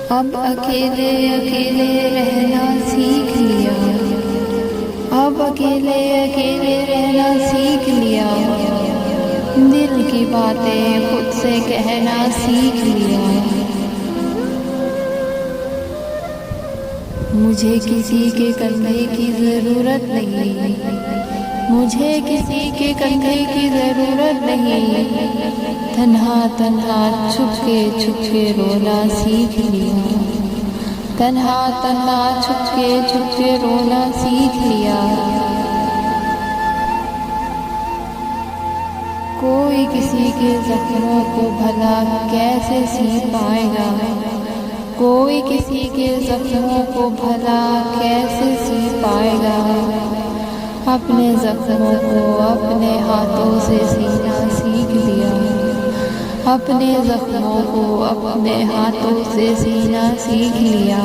अब अकेले अकेले रहना सीख लिया, अब अकेले अकेले रहना सीख लिया, दिल की बातें खुद से कहना सीख लिया। मुझे किसी के कंधे की ज़रूरत नहीं, मुझे किसी के कंधे की ज़रूरत नहीं, तन्हा तन्हा छुपके रोना सीख लिया, तन्हा तन्हा छुपके रोना सीख लिया। कोई किसी के जख्मों को भला कैसे सी पाएगा, कोई किसी के जख्मों को भला कैसे सी पाएगा। अपने जख्मों को अपने हाथों से सीना सीख लिया, अपने जख्मों को अपने हाथों से सीना सीख लिया।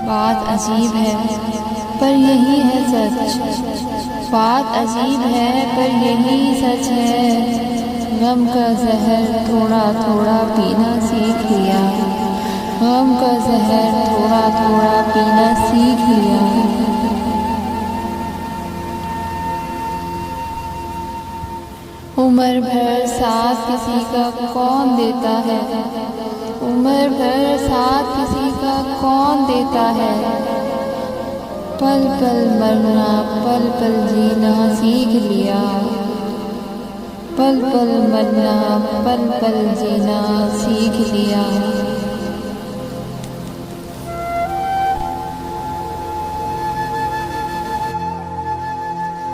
बात अजीब है पर यही है सच, बात अजीब है पर यही सच है। गम का जहर थोड़ा थोड़ा पीना सीख लिया, गम का जहर थोड़ा थोड़ा पीना सीख लिया। उम्र भर साथ किसी का कौन देता है, उम्र भर साथ किसी का कौन देता है। पल पल मरना पल पल जीना सीख लिया, पल पल मरना पल पल जीना सीख लिया।